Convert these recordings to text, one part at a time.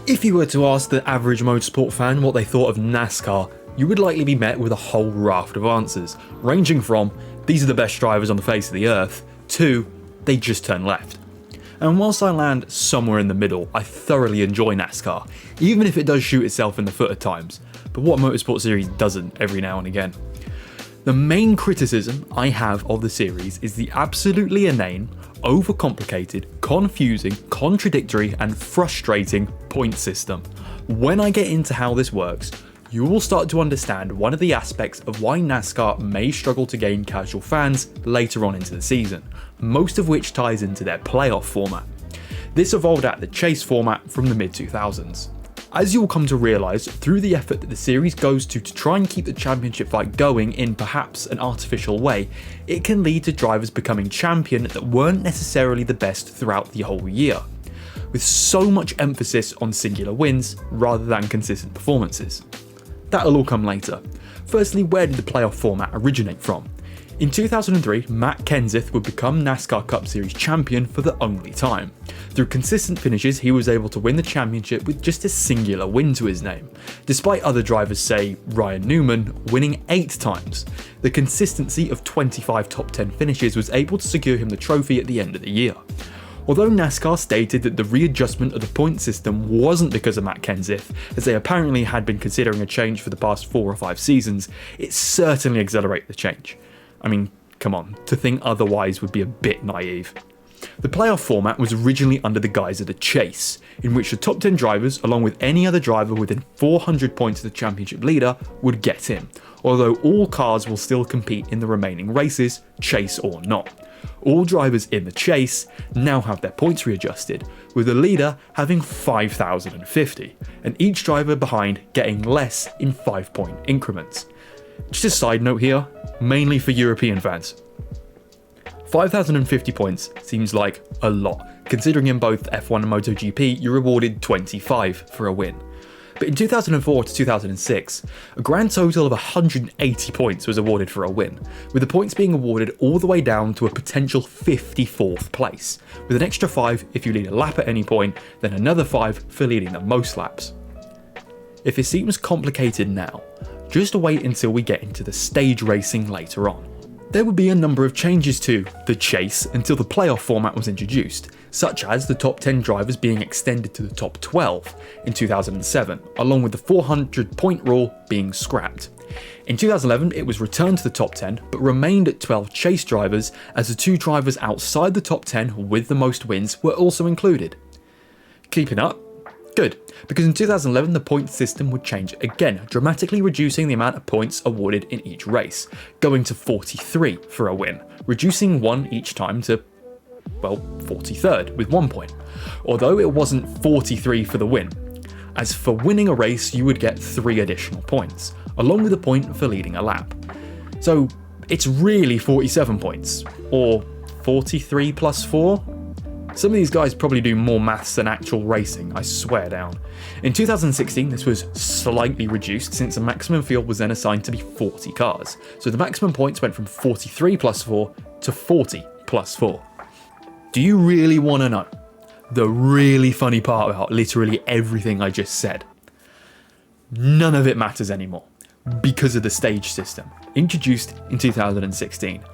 If you were to ask the average motorsport fan what they thought of NASCAR, you would likely be met with a whole raft of answers, ranging from, these are the best drivers on the face of the earth, to, they just turn left. And whilst I land somewhere in the middle, I thoroughly enjoy NASCAR, even if it does shoot itself in the foot at times, but what motorsport series doesn't every now and again. The main criticism I have of the series is the absolutely inane, overcomplicated, confusing, contradictory and frustrating point system. When I get into how this works, you will start to understand one of the aspects of why NASCAR may struggle to gain casual fans later on into the season, most of which ties into their playoff format. This evolved out of the chase format from the mid-2000s. As you will come to realise through the effort that the series goes to try and keep the championship fight going in perhaps an artificial way, it can lead to drivers becoming champion that weren't necessarily the best throughout the whole year, with so much emphasis on singular wins rather than consistent performances. That'll all come later. Firstly, where did the playoff format originate from? In 2003, Matt Kenseth would become NASCAR Cup Series champion for the only time. Through consistent finishes, he was able to win the championship with just a singular win to his name, despite other drivers, say Ryan Newman, winning 8 times. The consistency of 25 top 10 finishes was able to secure him the trophy at the end of the year. Although NASCAR stated that the readjustment of the point system wasn't because of Matt Kenseth, as they apparently had been considering a change for the past 4 or 5 seasons, it certainly accelerated the change. I mean, come on, to think otherwise would be a bit naive. The playoff format was originally under the guise of the chase, in which the top 10 drivers, along with any other driver within 400 points of the championship leader, would get in, although all cars will still compete in the remaining races, chase or not. All drivers in the chase now have their points readjusted, with the leader having 5,050, and each driver behind getting less in 5-point increments. Just a side note here, mainly for European fans. 5,050 points seems like a lot, considering in both F1 and MotoGP you're rewarded 25 for a win. But in 2004 to 2006, a grand total of 180 points was awarded for a win, with the points being awarded all the way down to a potential 54th place, with an extra 5 if you lead a lap at any point, then another 5 for leading the most laps. If it seems complicated now, just wait until we get into the stage racing later on. There would be a number of changes to the chase until the playoff format was introduced, such as the top 10 drivers being extended to the top 12 in 2007, along with the 400 point rule being scrapped. In 2011 it was returned to the top 10 but remained at 12 chase drivers, as the 2 drivers outside the top 10 with the most wins were also included. Keeping up? Good, because in 2011 the point system would change again, dramatically reducing the amount of points awarded in each race, going to 43 for a win, reducing 1 each time to, well, 43rd with 1 point, although it wasn't 43 for the win, as for winning a race you would get 3 additional points, along with a point for leading a lap. So it's really 47 points, or 43 plus 4? Some of these guys probably do more maths than actual racing, I swear down. In 2016 this was slightly reduced since the maximum field was then assigned to be 40 cars, so the maximum points went from 43 plus 4 to 40 plus 4. Do you really want to know the really funny part about literally everything I just said? None of it matters anymore, because of the stage system, introduced in 2016,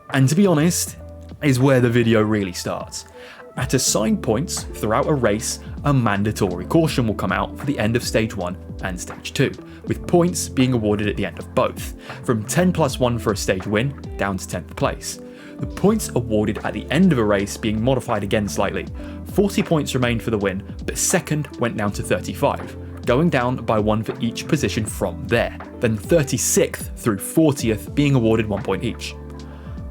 and to be honest, is where the video really starts. At assigned points throughout a race, a mandatory caution will come out for the end of Stage 1 and Stage 2, with points being awarded at the end of both, from 10 plus 1 for a stage win down to 10th place. The points awarded at the end of a race being modified again slightly. 40 points remained for the win, but second went down to 35, going down by 1 for each position from there, then 36th through 40th being awarded 1 point each.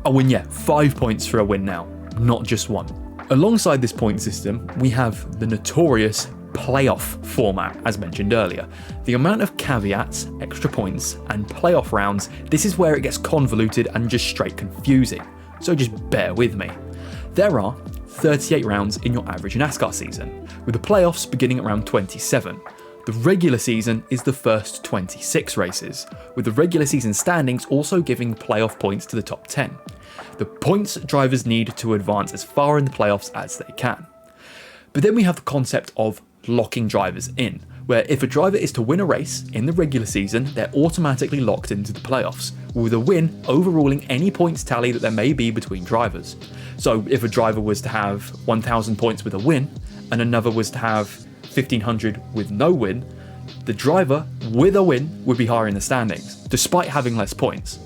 Oh, and yeah, 5 points for a win now, not just 1. Alongside this point system, we have the notorious playoff format, as mentioned earlier. The amount of caveats, extra points, and playoff rounds, this is where it gets convoluted and just straight confusing, so just bear with me. There are 38 rounds in your average NASCAR season, with the playoffs beginning at round 27. The regular season is the first 26 races, with the regular season standings also giving playoff points to the top 10. The points drivers need to advance as far in the playoffs as they can. But then we have the concept of locking drivers in, where if a driver is to win a race in the regular season, they're automatically locked into the playoffs, with a win overruling any points tally that there may be between drivers. So if a driver was to have 1,000 points with a win, and another was to have 1,500 with no win, the driver with a win would be higher in the standings, despite having less points.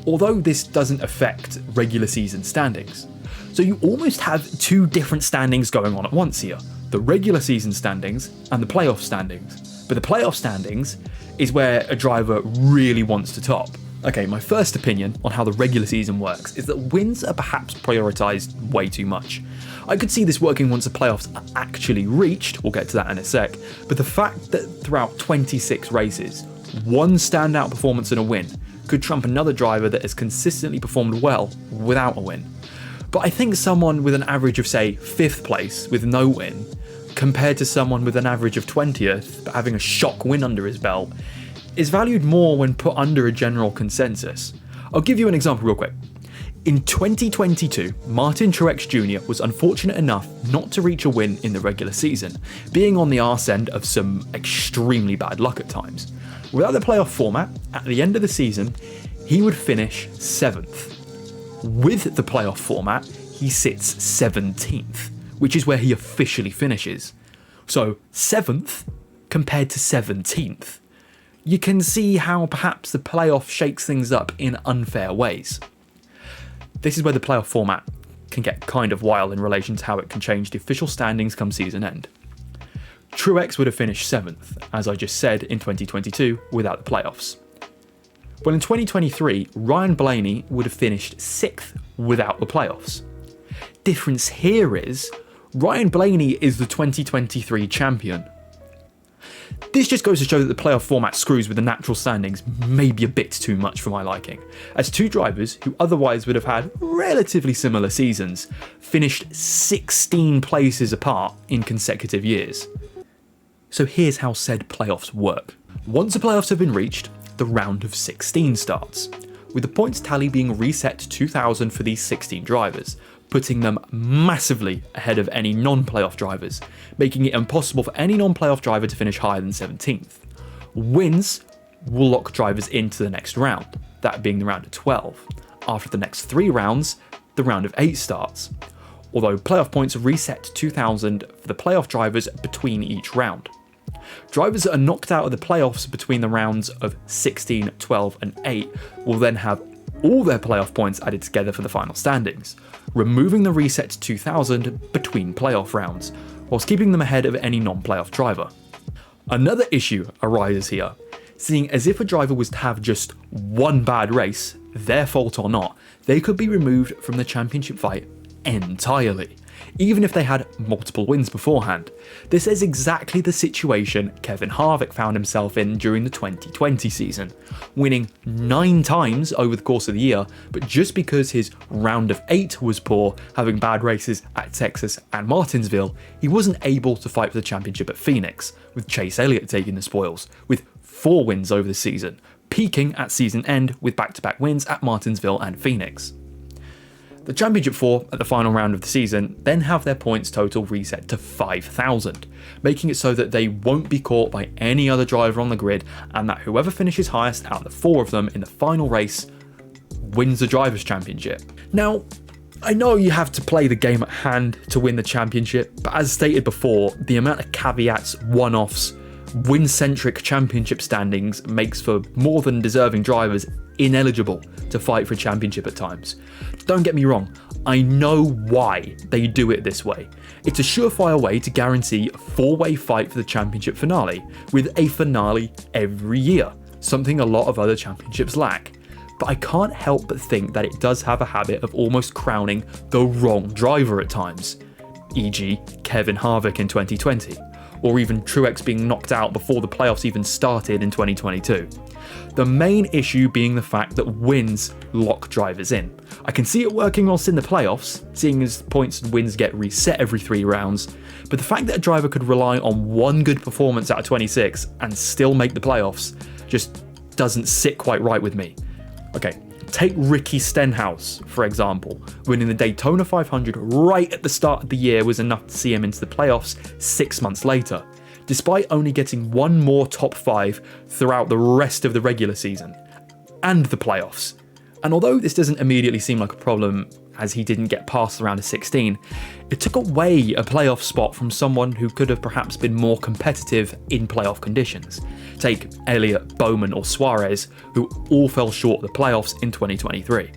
Although this doesn't affect regular season standings. So you almost have two different standings going on at once here. The regular season standings and the playoff standings. But the playoff standings is where a driver really wants to top. Okay, my first opinion on how the regular season works is that wins are perhaps prioritised way too much. I could see this working once the playoffs are actually reached, we'll get to that in a sec, but the fact that throughout 26 races, one standout performance and a win could trump another driver that has consistently performed well without a win. But I think someone with an average of, say, 5th place with no win, compared to someone with an average of 20th but having a shock win under his belt, is valued more when put under a general consensus. I'll give you an example real quick. In 2022, Martin Truex Jr. was unfortunate enough not to reach a win in the regular season, being on the arse end of some extremely bad luck at times. Without the playoff format, at the end of the season, he would finish 7th. With the playoff format, he sits 17th, which is where he officially finishes. So 7th compared to 17th. You can see how perhaps the playoff shakes things up in unfair ways. This is where the playoff format can get kind of wild in relation to how it can change the official standings come season end. Truex would have finished 7th, as I just said, in 2022 without the playoffs. Well, in 2023, Ryan Blaney would have finished 6th without the playoffs. Difference here is, Ryan Blaney is the 2023 champion. This just goes to show that the playoff format screws with the natural standings maybe a bit too much for my liking, as two drivers who otherwise would have had relatively similar seasons finished 16 places apart in consecutive years. So here's how said playoffs work. Once the playoffs have been reached, the round of 16 starts, with the points tally being reset to 2,000 for these 16 drivers, putting them massively ahead of any non-playoff drivers, making it impossible for any non-playoff driver to finish higher than 17th. Wins will lock drivers into the next round, that being the round of 12. After the next 3 rounds, the round of 8 starts, although playoff points are reset to 2,000 for the playoff drivers between each round. Drivers that are knocked out of the playoffs between the rounds of 16, 12 and 8 will then have all their playoff points added together for the final standings, removing the reset to 2,000 between playoff rounds, whilst keeping them ahead of any non-playoff driver. Another issue arises here, seeing as if a driver was to have just one bad race, their fault or not, they could be removed from the championship fight entirely, even if they had multiple wins beforehand. This is exactly the situation Kevin Harvick found himself in during the 2020 season, winning 9 times over the course of the year, but just because his round of 8 was poor, having bad races at Texas and Martinsville, he wasn't able to fight for the championship at Phoenix, with Chase Elliott taking the spoils, with 4 wins over the season, peaking at season end with back-to-back wins at Martinsville and Phoenix. The championship 4 at the final round of the season then have their points total reset to 5,000, making it so that they won't be caught by any other driver on the grid, and that whoever finishes highest out of the 4 of them in the final race wins the Drivers' Championship. Now, I know you have to play the game at hand to win the championship, but as stated before, the amount of caveats, one-offs, win-centric championship standings makes for more than deserving drivers ineligible to fight for a championship at times. Don't get me wrong, I know why they do it this way. It's a surefire way to guarantee a 4-way fight for the championship finale, with a finale every year, something a lot of other championships lack. But I can't help but think that it does have a habit of almost crowning the wrong driver at times, e.g. Kevin Harvick in 2020, or even Truex being knocked out before the playoffs even started in 2022. The main issue being the fact that wins lock drivers in. I can see it working whilst in the playoffs, seeing as points and wins get reset every 3 rounds, but the fact that a driver could rely on one good performance out of 26 and still make the playoffs just doesn't sit quite right with me. Okay, take Ricky Stenhouse, for example. Winning the Daytona 500 right at the start of the year was enough to see him into the playoffs 6 months later. despite only getting one more top 5 throughout the rest of the regular season and the playoffs. And although this doesn't immediately seem like a problem as he didn't get past the round of 16, it took away a playoff spot from someone who could have perhaps been more competitive in playoff conditions. Take Elliott, Bowman or Suarez, who all fell short of the playoffs in 2023.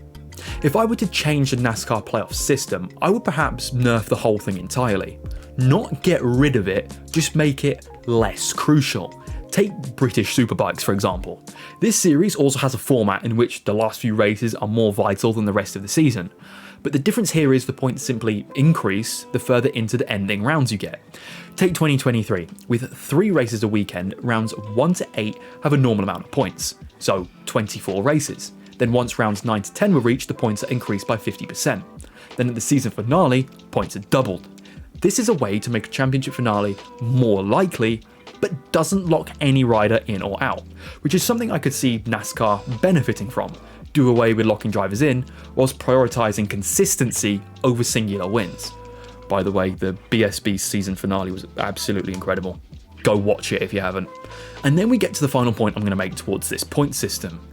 If I were to change the NASCAR playoff system, I would perhaps nerf the whole thing entirely. Not get rid of it, just make it less crucial. Take British Superbikes for example. This series also has a format in which the last few races are more vital than the rest of the season. But the difference here is the points simply increase the further into the ending rounds you get. Take 2023, with 3 races a weekend, rounds 1 to 8 have a normal amount of points, so 24 races. Then once rounds 9 to 10 were reached, the points are increased by 50%. Then at the season finale, points are doubled. This is a way to make a championship finale more likely, but doesn't lock any rider in or out, which is something I could see NASCAR benefiting from. Do away with locking drivers in, whilst prioritising consistency over singular wins. By the way, the BSB season finale was absolutely incredible. Go watch it if you haven't. And then we get to the final point I'm going to make towards this point system.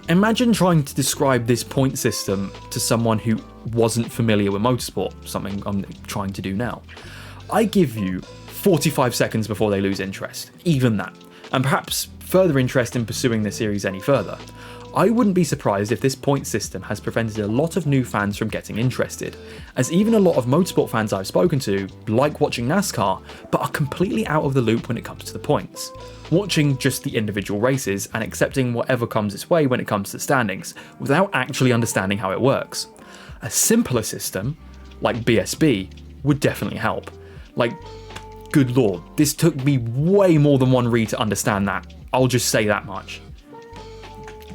Imagine trying to describe this point system to someone who wasn't familiar with motorsport, something I'm trying to do now. I give you 45 seconds before they lose interest, even that, and perhaps further interest in pursuing the series any further. I wouldn't be surprised if this point system has prevented a lot of new fans from getting interested, as even a lot of motorsport fans I've spoken to like watching NASCAR, but are completely out of the loop when it comes to the points. Watching just the individual races and accepting whatever comes its way when it comes to standings, without actually understanding how it works. A simpler system, like BSB, would definitely help. Like, good lord, this took me way more than one read to understand that. I'll just say that much.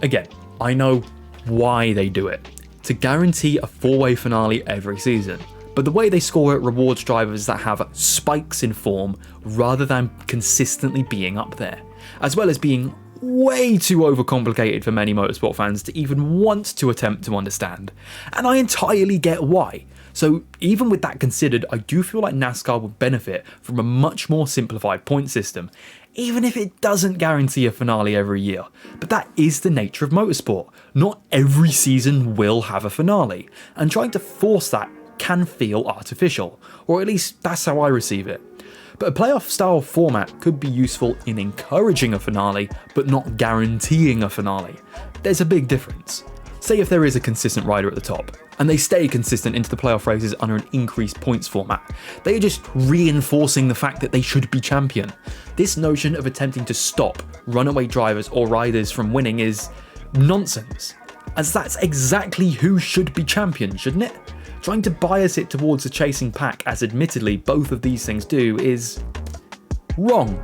Again, I know why they do it. To guarantee a 4-way finale every season. But the way they score it rewards drivers that have spikes in form rather than consistently being up there. As well as being way too overcomplicated for many motorsport fans to even want to attempt to understand. And I entirely get why. So even with that considered, I do feel like NASCAR would benefit from a much more simplified point system, even if it doesn't guarantee a finale every year. But that is the nature of motorsport. Not every season will have a finale, and trying to force that can feel artificial, or at least that's how I receive it. But a playoff style format could be useful in encouraging a finale, but not guaranteeing a finale. There's a big difference. Say if there is a consistent rider at the top, and they stay consistent into the playoff races under an increased points format, they are just reinforcing the fact that they should be champion. This notion of attempting to stop runaway drivers or riders from winning is nonsense, as that's exactly who should be champion, shouldn't it? Trying to bias it towards the chasing pack, as admittedly both of these things do, is wrong.